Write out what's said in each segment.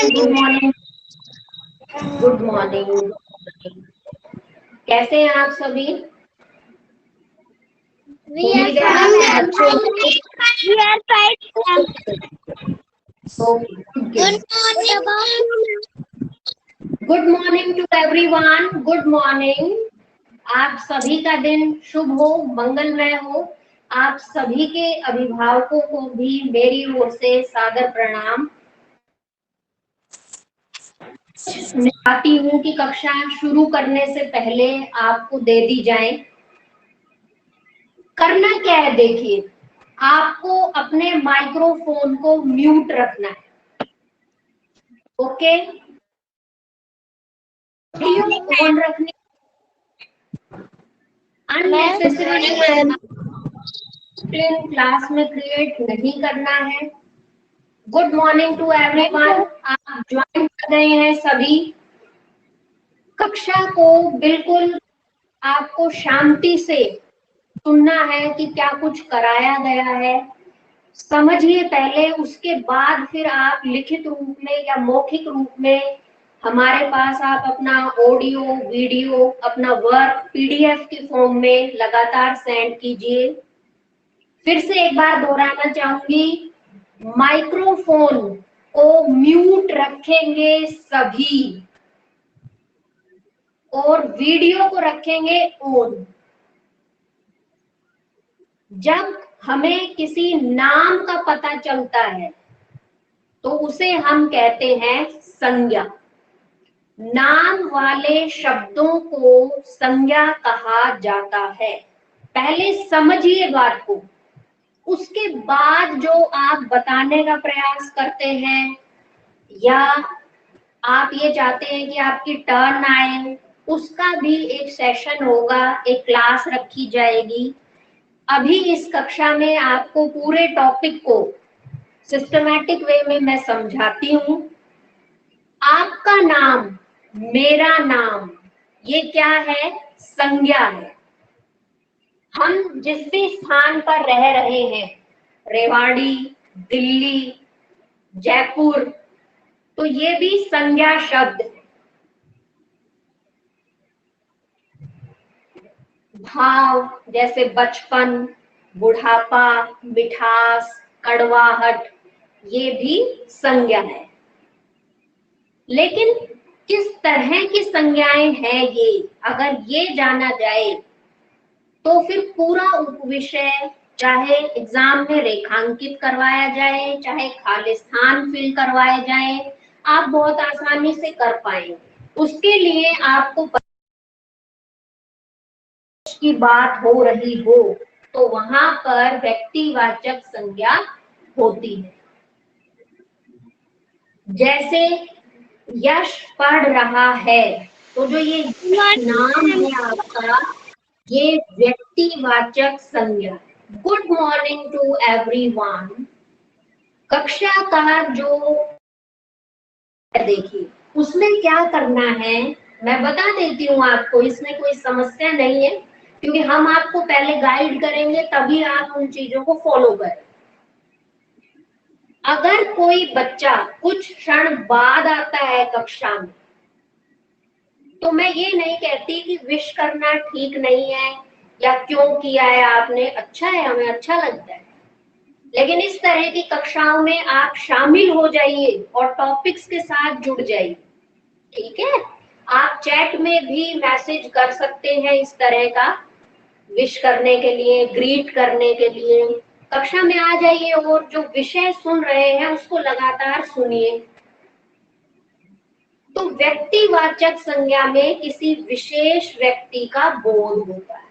Good morning. Good morning. कैसे हैं आप सभी? उम्मीद है आप अच्छे होंगे। Good morning to everyone. Good morning. आप सभी का दिन शुभ हो, मंगलमय हो। आप सभी के अभिभावकों को भी मेरी ओर से सादर प्रणाम। मैं चाहती हूँ कि कक्षा शुरू करने से पहले आपको दे दी जाए। करना क्या है, देखिए, आपको अपने माइक्रोफोन को म्यूट रखना है। ओके, ऑन रखने, अननेसेसरी क्लास में क्रिएट नहीं करना है। Good morning to everyone. आप ज्वाइन कर गए हैं सभी। कक्षा को बिल्कुल आपको शांति से सुनना है कि क्या कुछ कराया गया है, समझिए पहले, उसके बाद फिर आप लिखित रूप में या मौखिक रूप में हमारे पास आप अपना ऑडियो वीडियो, अपना वर्क पीडीएफ के फॉर्म में लगातार सेंड कीजिए। फिर से एक बार दोहराना चाहूंगी, माइक्रोफोन को म्यूट रखेंगे सभी और वीडियो को रखेंगे ऑन। जब हमें किसी नाम का पता चलता है तो उसे हम कहते हैं संज्ञा। नाम वाले शब्दों को संज्ञा कहा जाता है। पहले समझिए बात को, उसके बाद जो आप बताने का प्रयास करते हैं या आप ये चाहते हैं कि आपकी टर्न आए, उसका भी एक सेशन होगा, एक क्लास रखी जाएगी। अभी इस कक्षा में आपको पूरे टॉपिक को सिस्टमैटिक वे में मैं समझाती हूँ। आपका नाम, मेरा नाम, ये क्या है? संज्ञा है। हम जिस भी स्थान पर रह रहे हैं, रेवाड़ी, दिल्ली, जयपुर, तो ये भी संज्ञा शब्द है। भाव जैसे बचपन, बुढ़ापा, मिठास, कड़वाहट, ये भी संज्ञा है। लेकिन किस तरह की संज्ञाएं हैं ये, अगर ये जाना जाए तो फिर पूरा उपविषय चाहे एग्जाम में रेखांकित करवाया जाए, चाहे खाली स्थान फिल करवाए जाए, आप बहुत आसानी से कर पाएंगे। उसके लिए आपको की बात हो रही हो तो वहां पर व्यक्तिवाचक संज्ञा होती है। जैसे यश पढ़ रहा है, तो जो ये नाम है आपका, ये व्यक्तिवाचक संज्ञा। Good morning to everyone. कक्षा का जो देखिए, उसमें क्या करना है मैं बता देती हूँ आपको, इसमें कोई समस्या नहीं है, क्योंकि हम आपको पहले गाइड करेंगे तभी आप उन चीजों को फॉलो करें। अगर कोई बच्चा कुछ क्षण बाद आता है कक्षा में, तो मैं ये नहीं कहती कि विश करना ठीक नहीं है या क्यों किया है आपने, अच्छा है, हमें अच्छा लगता है, लेकिन इस तरह की कक्षाओं में आप शामिल हो जाइए और टॉपिक्स के साथ जुड़ जाइए। ठीक है, आप चैट में भी मैसेज कर सकते हैं इस तरह का, विश करने के लिए, ग्रीट करने के लिए। कक्षा में आ जाइए और जो विषय सुन रहे हैं उसको लगातार सुनिए। तो व्यक्तिवाचक संज्ञा में किसी विशेष व्यक्ति का बोध होता है।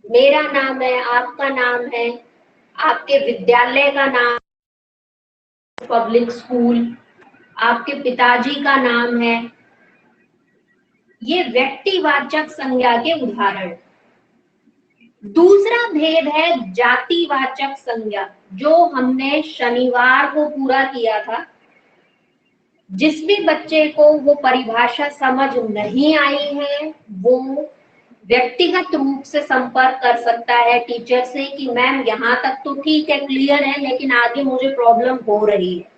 मेरा नाम है, आपका नाम है, आपके विद्यालय का नाम, पब्लिक स्कूल, आपके पिताजी का नाम है, ये व्यक्तिवाचक संज्ञा के उदाहरण। दूसरा भेद है जातिवाचक संज्ञा, जो हमने शनिवार को पूरा किया था। जिस भी बच्चे को वो परिभाषा समझ नहीं आई है, वो व्यक्तिगत रूप से संपर्क कर सकता है टीचर से कि मैम यहाँ तक तो ठीक है, क्लियर है, लेकिन आगे मुझे प्रॉब्लम हो रही है।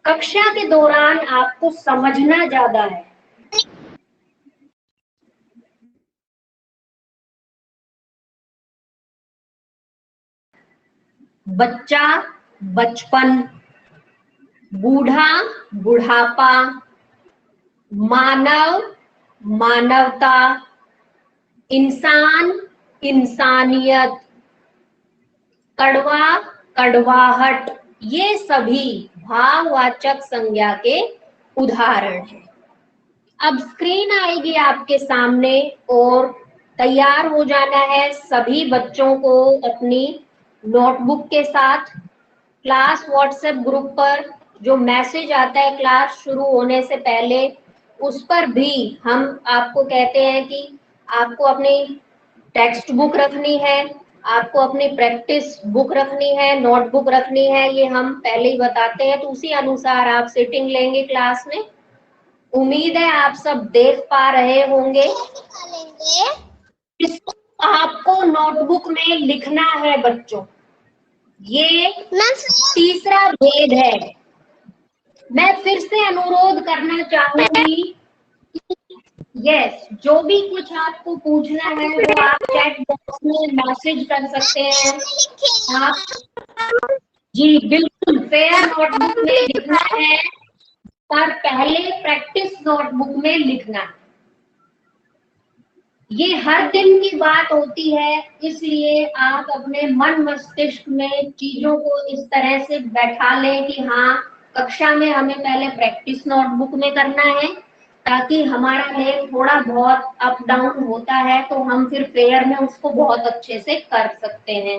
कक्षा के दौरान आपको समझना ज्यादा है। बच्चा, बचपन, बूढ़ा, बुढ़ापा, मानव, मानवता, इंसान, इंसानियत, कड़वा, कड़वाहट, ये सभी भाववाचक संज्ञा के उदाहरण हैं। अब स्क्रीन आएगी आपके सामने और तैयार हो जाना है सभी बच्चों को अपनी नोटबुक के साथ। क्लास व्हाट्सएप ग्रुप पर जो मैसेज आता है क्लास शुरू होने से पहले, उस पर भी हम आपको कहते हैं कि आपको अपनी टेक्स्ट बुक रखनी है, आपको अपनी प्रैक्टिस बुक रखनी है, नोटबुक रखनी है, ये हम पहले ही बताते हैं। तो उसी अनुसार आप सिटिंग लेंगे क्लास में। उम्मीद है आप सब देख पा रहे होंगे। इसको आपको नोटबुक में लिखना है बच्चों। ये तीसरा भेद है। मैं फिर से अनुरोध करना चाहूंगी, यस, जो भी कुछ आपको पूछना है वो आप चैट बॉक्स में मैसेज कर सकते हैं। आप जी बिल्कुल फेयर नोटबुक में लिखना है, पर पहले प्रैक्टिस नोटबुक में लिखना है। ये हर दिन की बात होती है, इसलिए आप अपने मन मस्तिष्क में चीजों को इस तरह से बैठा लें कि हाँ, कक्षा में हमें पहले प्रैक्टिस नोटबुक में करना है, ताकि हमारा लेवल थोड़ा बहुत अप डाउन होता है तो हम फिर फेयर में उसको बहुत अच्छे से कर सकते हैं।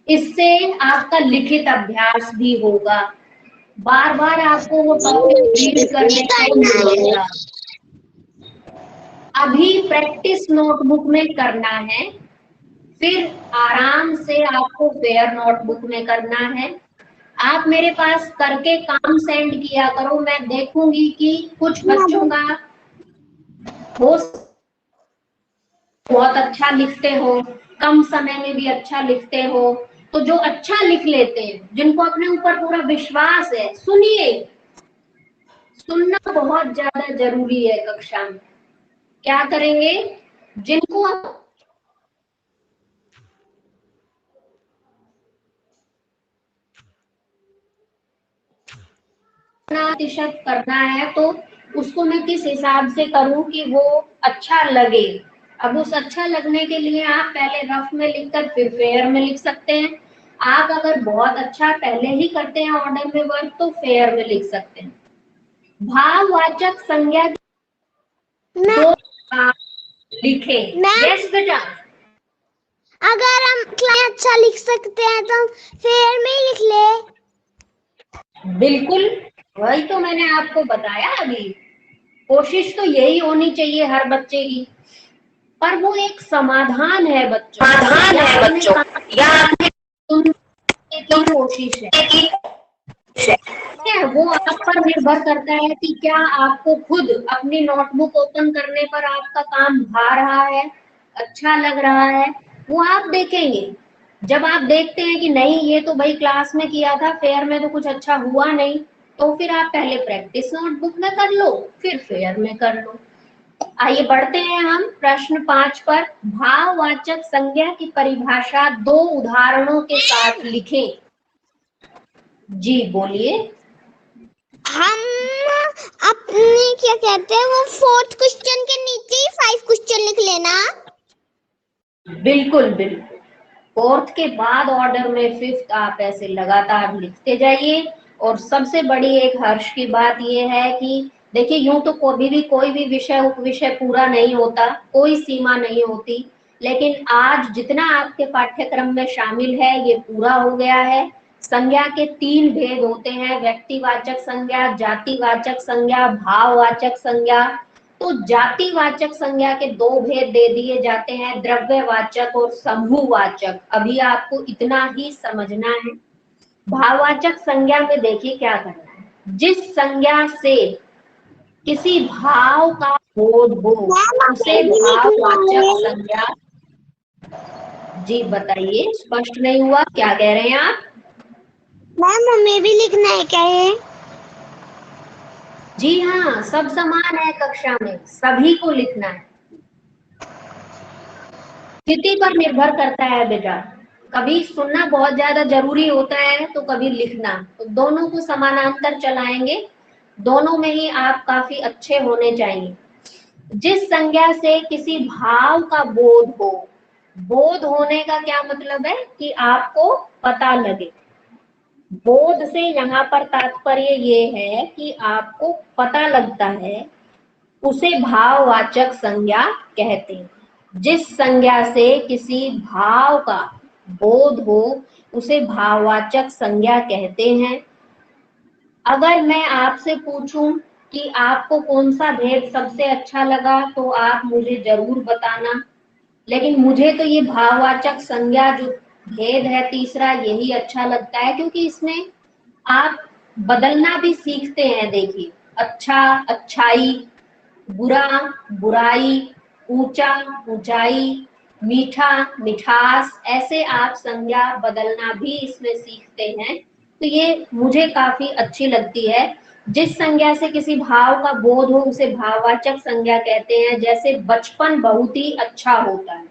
इससे आपका लिखित अभ्यास भी होगा, बार बार आपको वो टॉपिक रीड करने को मिलेगा। अभी प्रैक्टिस नोटबुक में करना है, फिर आराम से आपको फेयर नोटबुक में करना है। आप मेरे पास करके काम सेंड किया करो, मैं देखूंगी कि कुछ बच्चों का हो बहुत अच्छा लिखते हो, कम समय में भी अच्छा लिखते हो। तो जो अच्छा लिख लेते हैं, जिनको अपने ऊपर पूरा विश्वास है, सुनिए, सुनना बहुत ज्यादा जरूरी है कक्षा में। क्या करेंगे, जिनको प्रतिशत करना है तो उसको मैं किस हिसाब से करूं कि वो अच्छा लगे। अब उस अच्छा लगने के लिए आप पहले रफ में लिखकर फिर फेयर में लिख सकते हैं। आप अगर बहुत अच्छा पहले ही करते हैं ऑर्डर में वर्क, तो फेयर में लिख सकते हैं। भाववाचक संज्ञा दो लिखे। यस बेटा, अगर हम अच्छा लिख सकते हैं तो फेयर में लिख ले। बिल्कुल, वही तो मैंने आपको बताया अभी। कोशिश तो यही होनी चाहिए हर बच्चे की, पर वो एक समाधान है बच्चों, या की कोशिश है। वो आप पर निर्भर करता है कि क्या आपको खुद अपनी नोटबुक ओपन करने पर आपका काम भा रहा है, अच्छा लग रहा है, वो आप देखेंगे। जब आप देखते हैं कि नहीं, ये तो भाई क्लास में किया था, फेयर में तो कुछ अच्छा हुआ नहीं, तो फिर आप पहले प्रैक्टिस नोटबुक में कर लो, फिर फेयर में कर लो। आइए बढ़ते हैं हम प्रश्न 5 पर। भाववाचक संज्ञा की परिभाषा दो उदाहरणों के साथ लिखें। जी बोलिए। हम अपने क्या कहते हैं वो 4th क्वेश्चन के नीचे ही 5 क्वेश्चन लिख लेना। बिल्कुल बिल्कुल, 4th के बाद ऑर्डर में 5th आप ऐसे लगातार लिखते जाइए। और सबसे बड़ी एक हर्ष की बात यह है कि देखिए, यूं तो कोई भी विषय उपविषय पूरा नहीं होता, कोई सीमा नहीं होती, लेकिन आज जितना आपके पाठ्यक्रम में शामिल है ये पूरा हो गया है। संज्ञा के 3 भेद होते हैं, व्यक्तिवाचक संज्ञा, जातिवाचक संज्ञा, भाववाचक संज्ञा। तो जातिवाचक संज्ञा के 2 भेद दे दिए जाते हैं, द्रव्यवाचक और समूहवाचक। अभी आपको इतना ही समझना है। भाववाचक संज्ञा में देखिए क्या करना है, जिस संज्ञा से किसी भाव का बोध हो उसे भाववाचक संज्ञा। जी बताइए, स्पष्ट नहीं हुआ, क्या कह रहे हैं आप? मैम हमें भी लिखना है क्या ये? जी हाँ, सब समान है कक्षा में, सभी को लिखना है। स्थिति पर निर्भर करता है बेटा, कभी सुनना बहुत ज्यादा जरूरी होता है तो कभी लिखना, तो दोनों को समानांतर चलाएंगे, दोनों में ही आप काफी अच्छे होने चाहिए। जिस संज्ञा से किसी भाव का बोध हो, बोध होने का क्या मतलब है कि आपको पता लगे। बोध से यहाँ पर तात्पर्य ये है कि आपको पता लगता है, उसे भाववाचक संज्ञा कहते हैं। जिस संज्ञा से किसी भाव का बोध हो उसे भाववाचक संज्ञा कहते हैं। अगर मैं आपसे पूछूं कि आपको कौन सा भेद सबसे अच्छा लगा तो आप मुझे जरूर बताना, लेकिन मुझे तो ये भाववाचक संज्ञा जो भेद है तीसरा, यही अच्छा लगता है, क्योंकि इसमें आप बदलना भी सीखते हैं। देखिए, अच्छा अच्छाई, बुरा बुराई, ऊंचा ऊंचाई, मीठा मिठास, ऐसे आप संज्ञा बदलना भी इसमें सीखते हैं। तो ये मुझे काफी अच्छी लगती है। जिस संज्ञा से किसी भाव का बोध हो उसे भाववाचक संज्ञा कहते हैं। जैसे बचपन बहुत ही अच्छा होता है,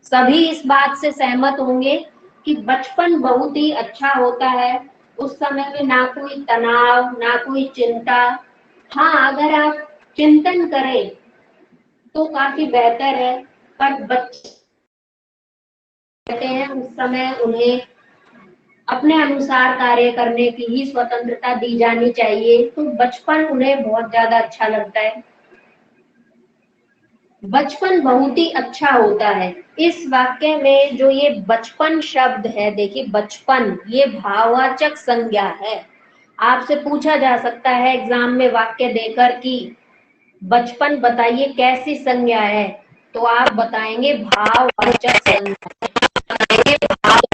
सभी इस बात से सहमत होंगे कि बचपन बहुत ही अच्छा होता है। उस समय में ना कोई तनाव, ना कोई चिंता। हाँ, अगर आप चिंतन करें तो काफी बेहतर है, पर बच्चे कहते हैं उस समय उन्हें अपने अनुसार कार्य करने की ही स्वतंत्रता दी जानी चाहिए, तो बचपन उन्हें बहुत ज्यादा अच्छा लगता है। बचपन बहुत ही अच्छा होता है। इस वाक्य में जो ये बचपन शब्द है, देखिए बचपन ये भाववाचक संज्ञा है। आपसे पूछा जा सकता है एग्जाम में वाक्य देकर कि बचपन बताइए कैसी संज्ञा है, तो आप बताएंगे भाववाचक संज्ञा।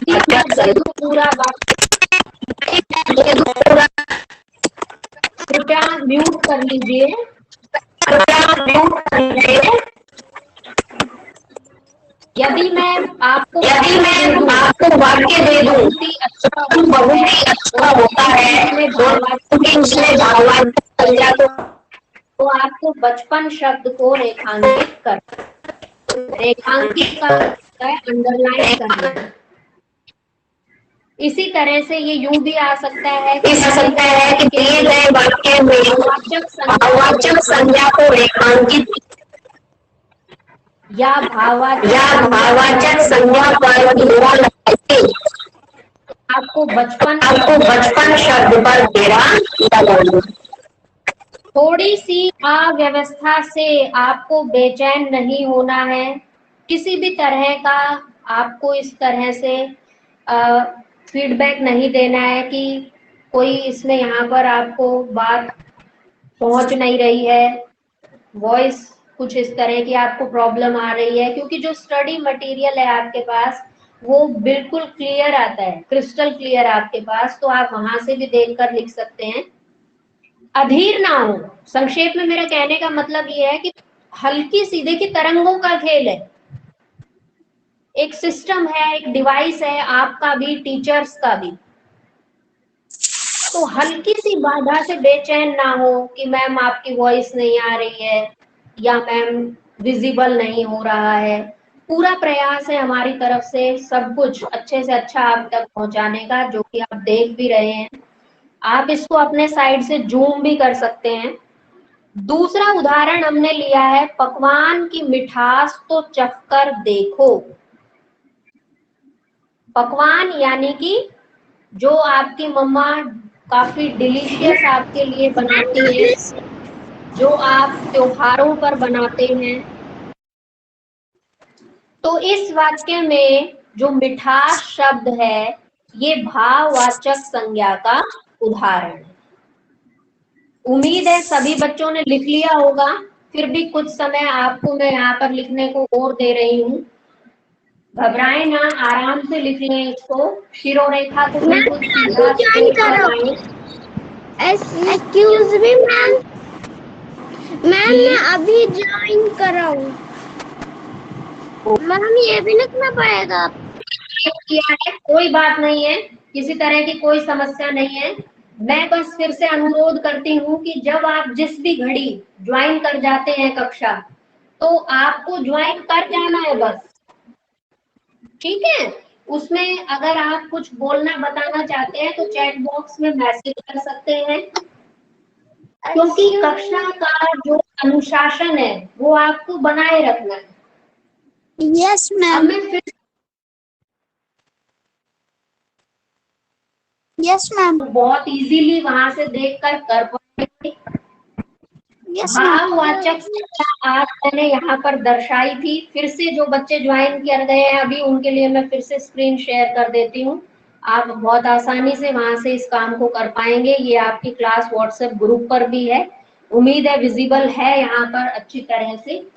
यदि मैं दे दूं पूरा वाक्य, कृपया म्यूट कर लीजिए। यदि मैं आपको वाक्य दे दूं बहुत ही अच्छा बहुत ही अच्छा होता है इसमें और क्योंकि उसमें भाववाचक संज्ञा तो आपको बचपन शब्द को रेखांकित कर, रेखांकित का अंडरलाइन करना। इसी तरह से ये यूं भी आ सकता है कि दिए गए वाक्य में भाववाचक संज्ञा को रेखांकित या भाववाचक संज्ञा पर घेरा लगाइए। आपको बचपन शब्द पर घेरा लगाइए। थोड़ी सी अव्यवस्था से आपको बेचैन नहीं होना है, किसी भी तरह का आपको इस तरह से फीडबैक नहीं देना है कि कोई इसमें यहाँ पर आपको बात पहुंच नहीं रही है, वॉइस कुछ इस तरह की आपको प्रॉब्लम आ रही है, क्योंकि जो स्टडी मटेरियल है आपके पास वो बिल्कुल क्लियर आता है, क्रिस्टल क्लियर आपके पास, तो आप वहां से भी देखकर लिख सकते हैं। अधीर ना हो, संक्षेप में मेरा कहने का मतलब ये है कि हल्की सीधे की तरंगों का खेल है, एक सिस्टम है, एक डिवाइस है, आपका भी टीचर्स का भी। तो हल्की सी बाधा से बेचैन ना हो कि मैम आपकी वॉइस नहीं आ रही है या मैम विजिबल नहीं हो रहा है। पूरा प्रयास है हमारी तरफ से सब कुछ अच्छे से अच्छा आप तक पहुंचाने का, जो कि आप देख भी रहे हैं। आप इसको अपने साइड से जूम भी कर सकते हैं। दूसरा उदाहरण हमने लिया है, पकवान की मिठास तो चखकर देखो। पकवान यानी कि जो आपकी मम्मा काफी डिलीशियस आपके लिए बनाती है, जो आप त्योहारों पर बनाते हैं। तो इस वाक्य में जो मिठास शब्द है ये भाववाचक संज्ञा का उदाहरण है। उम्मीद है सभी बच्चों ने लिख लिया होगा, फिर भी कुछ समय आपको मैं यहाँ पर लिखने को और दे रही हूँ। घबराएं ना, आराम से लिख लें इसको, शिरोरेखा को बिल्कुल सीधा स्ट्रेट बनाएं। एक्सक्यूज मी मैम, मैं अभी ज्वाइन कर रहा हूँ। मैम ये भी लिखना पड़ेगा? किया है, कोई बात नहीं है, किसी तरह की कोई समस्या नहीं है। मैं बस फिर से अनुरोध करती हूँ कि जब आप जिस भी घड़ी ज्वाइन कर जाते हैं कक्षा, तो आपको ज्वाइन कर जाना है बस, ठीक है। उसमें अगर आप कुछ बोलना बताना चाहते हैं तो चैट बॉक्स में मैसेज कर सकते हैं, क्योंकि कक्षा का जो अनुशासन है वो आपको बनाए रखना है। यस अब मैम। मैं फिर यस मैम। बहुत इजीली वहां से देखकर कर पाएंगे। यस भाववाचक संज्ञा आज मैंने यहाँ पर दर्शाई थी, फिर से जो बच्चे ज्वाइन कर गए हैं अभी उनके लिए मैं फिर से स्क्रीन शेयर कर देती हूँ। आप बहुत आसानी से वहां से इस काम को कर पाएंगे। ये आपकी क्लास व्हाट्सएप ग्रुप पर भी है, उम्मीद है विजिबल है यहाँ पर अच्छी तरह से।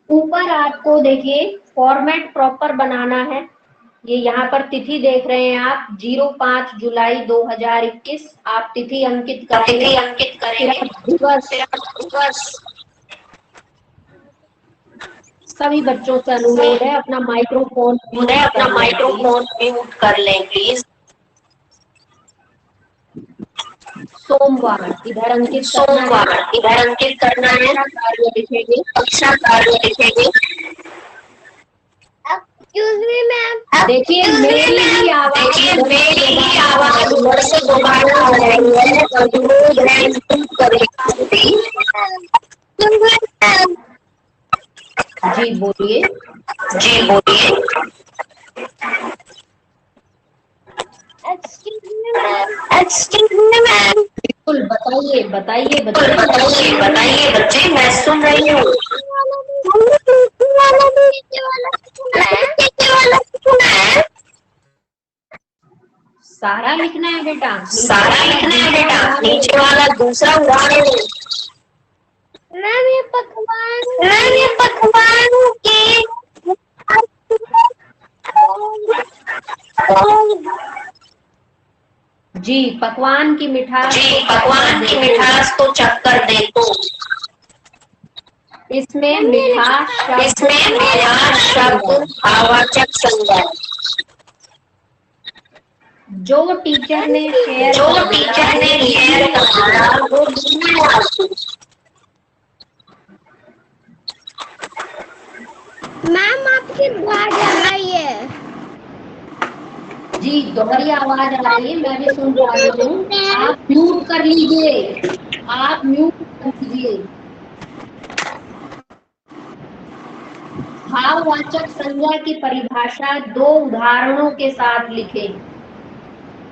ऊपर आपको देखिए फॉर्मेट प्रॉपर बनाना है। ये यहाँ पर तिथि देख रहे हैं आप 05 जुलाई 2021, आप तिथि अंकित करेंगे। दिवस सभी बच्चों से अनुरोध है अपना माइक्रोफोन म्यूट कर लें प्लीज। सोमवार इधर अंकित करना है। कार्य लिखेंगे, कक्षा कार्य लिखेंगे। Excuse me ma'am. देखिए मेरी ही आवाज उधर से दोबारा आ रही है, अनुरोध है म्यूट करें। जी बोलिए। Excuse me ma'am. बिल्कुल बताइए बताइए बच्चे, मैं सुन रही हूँ। सारा लिखना है बेटा, नीचे वाला दूसरा उदाहरण। मैम ये पकवान के जी पकवान की मिठास तो चक्कर दे तो। इसमें मिठास शब्द भाववाचक संज्ञा। जो टीचर ने शेयर कराया वो मैम आपकी आवाज आ रही है। जी दोहरी आवाज आ रही है, मैं भी सुन पा रही हूँ। आप म्यूट कर लीजिए, आप म्यूट कर लीजिए। भाववाचक संज्ञा की परिभाषा दो उदाहरणों के साथ लिखें।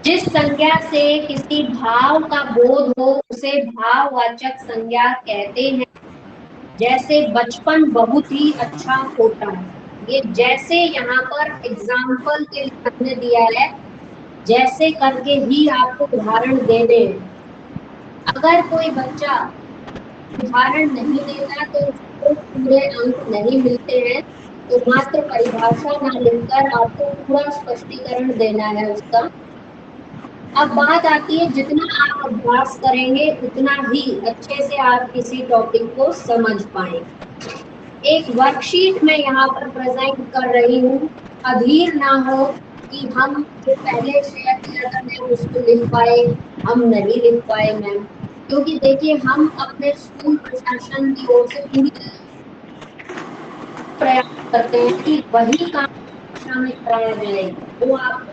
जिस संज्ञा से किसी भाव का बोध हो उसे भाववाचक संज्ञा कहते हैं। जैसे बचपन बहुत ही अच्छा होता है। ये जैसे यहाँ पर एग्जाम्पल के लिए हमने दिया है, जैसे करके ही आपको उदाहरण देने हैं। अगर कोई बच्चा उदाहरण नहीं देता तो उसको पूरे अंक नहीं मिलते हैं, तो मात्र परिभाषा ना लिखकर आपको पूरा स्पष्टीकरण देना है उसका। अब बात आती है जितना आप अभ्यास करेंगे उतना ही अच्छे से आप किसी टॉपिक को समझ पाएंगे। एक वर्कशीट में यहाँ पर प्रेजेंट कर रही हूँ, अधीर ना हो कि हम जो पहले शेयर किया था मैम उसको लिख पाए, हम नहीं लिख पाए मैम, क्योंकि देखिए हम अपने स्कूल प्रशासन की ओर से पूरी प्रयास करते हैं कि वही काम कक्षा में कराया जाए, वो आपको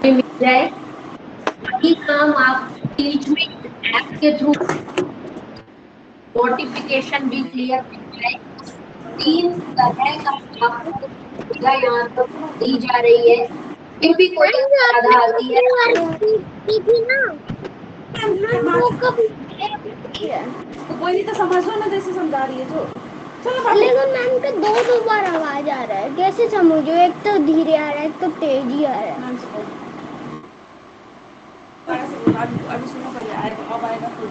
मिल जाए। वही काम आप बीच में ऐप के थ्रू नोटिफिकेशन भी क्लियर मिल जाए। 3 तरह का आपको यहाँ पर दी जा रही है। फिर भी कोई बाधा आती है कोई नहीं तो समझ लो ना, जैसे समझा रही है जो। लेकिन मैम का दो बार आवाज आ रहा है, कैसे समझो? एक तो धीरे आ रहा है, एक तो तेज ही आ रहा है। अभी सुनो पहले आएगा, अब आएगा फिर।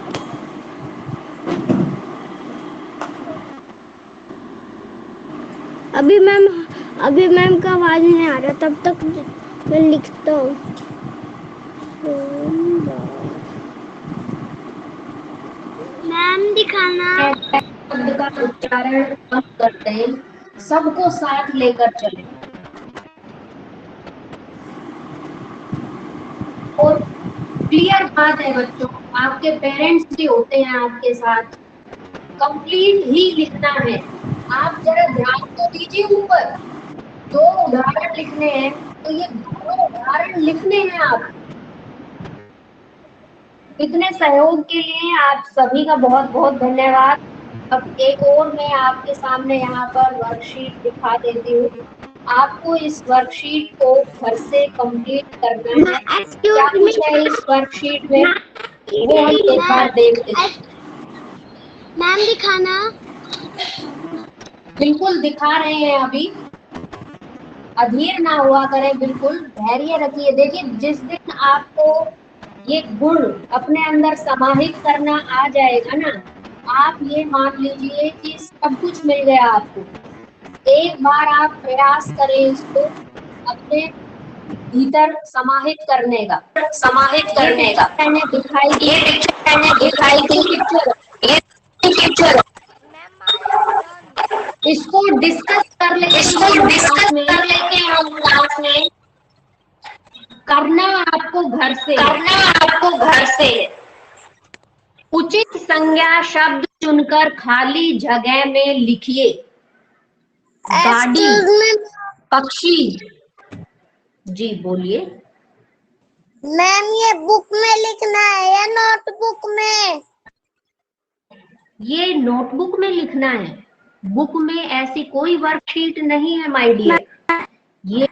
अभी मैम का आवाज नहीं आ रहा, तब तक मैं लिखता हूँ। मैम दिखाना। शब्द का उच्चारण कम करते हैं, सबको साथ लेकर चलें और क्लियर क्लियर बात है बच्चों, आपके पेरेंट्स भी होते हैं आपके साथ, कंप्लीट ही लिखना है। आप जरा ध्यान तो दीजिए, ऊपर 2 उदाहरण लिखने हैं, तो ये दोनों उदाहरण लिखने हैं आप। इतने सहयोग के लिए आप सभी का बहुत बहुत धन्यवाद। अब एक और मैं आपके सामने यहाँ पर वर्कशीट दिखा देती हूँ। आपको इस वर्कशीट को घर से कंप्लीट करना है। क्या एक्सक्यूज कुछ है इस वर्कशीट में, वो हम एक बार देख लेते हैं। मैम दिखाना। बिल्कुल दिखा रहे हैं अभी, अधीर ना हुआ करें, बिल्कुल धैर्य रखिए। देखिए, जिस दिन आपको ये गुण अपने अंदर समाहित करना आ जाएगा ना, आप ये मान लीजिए कि सब कुछ मिल गया आपको। एक बार आप प्रयास करें इसको अपने भीतर समाहित करने का। मैंने दिखाई दी, ये पिक्चर मैंने दिखाई थी, ये पिक्चर इसको डिस्कस कर लेते हैं हम क्लास में। करना आपको घर से उचित संज्ञा शब्द चुनकर खाली जगह में लिखिए। गाड़ी, पक्षी। जी बोलिए। मैम ये बुक में लिखना है या नोटबुक में? ये नोटबुक में लिखना है, बुक में ऐसी कोई वर्कशीट नहीं है माय डियर। ये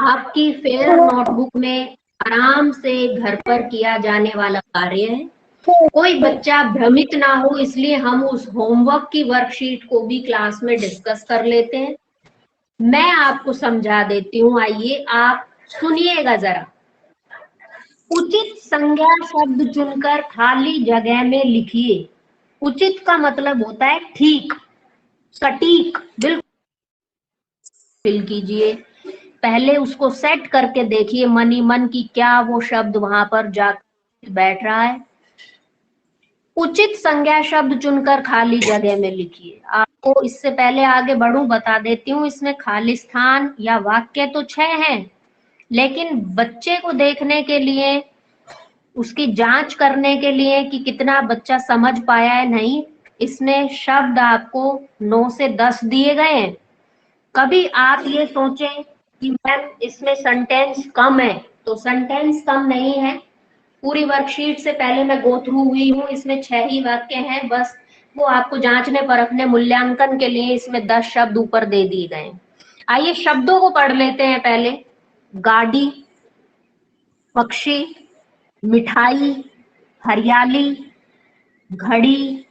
आपकी फेयर नोटबुक में आराम से घर पर किया जाने वाला कार्य है। कोई बच्चा भ्रमित ना हो, इसलिए हम उस होमवर्क की वर्कशीट को भी क्लास में डिस्कस कर लेते हैं। मैं आपको समझा देती हूँ, आइए आप सुनिएगा जरा। उचित संज्ञा शब्द चुनकर खाली जगह में लिखिए। उचित का मतलब होता है ठीक, सटीक, बिल्कुल फिल कीजिए। पहले उसको सेट करके देखिए मन ही मन की क्या वो शब्द वहां पर जाकर बैठ रहा है। उचित संज्ञा शब्द चुनकर खाली जगह में लिखिए। आपको इससे पहले आगे बढ़ूं बता देती हूँ, इसमें खाली स्थान या वाक्य तो 6 हैं, लेकिन बच्चे को देखने के लिए, उसकी जांच करने के लिए कि कितना बच्चा समझ पाया है नहीं, इसमें शब्द आपको 9 से 10 दिए गए हैं। कभी आप ये सोचें कि मैम इसमें सेंटेंस कम है, तो सेंटेंस कम नहीं है। पूरी वर्कशीट से पहले मैं गो थ्रू हुई हूँ, इसमें 6 ही वाक्य हैं बस। वो आपको जांचने परखने मूल्यांकन के लिए इसमें 10 शब्द ऊपर दे दिए गए हैं। आइए शब्दों को पढ़ लेते हैं पहले। गाड़ी, पक्षी, मिठाई, हरियाली, घड़ी,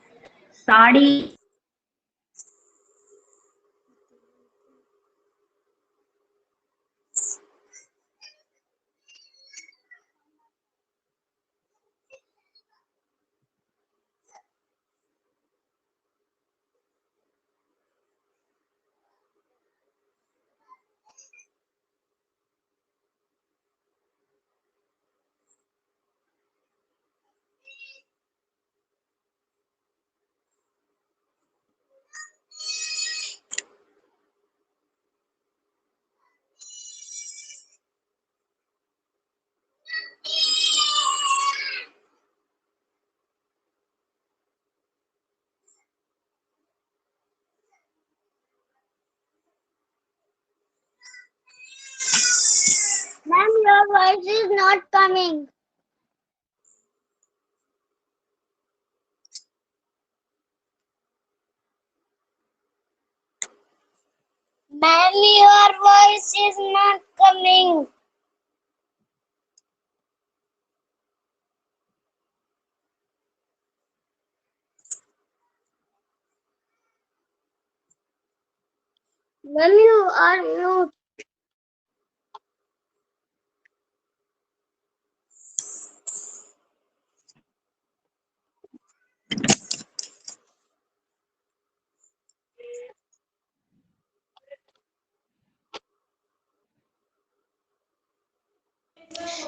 sari. Ma'am, your voice is not coming. Ma'am, your voice is not coming. Ma'am, you are mute.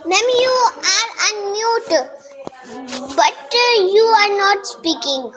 Ma'am, you are unmute, but you are not speaking.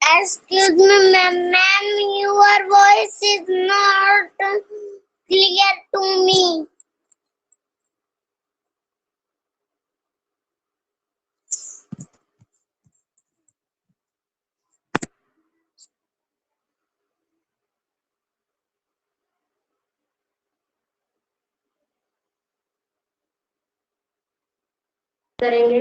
Excuse me, ma'am, your voice is not clear to me. करेंगे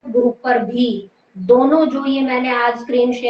group पर भी दोनों जो ये मैंने आज screen share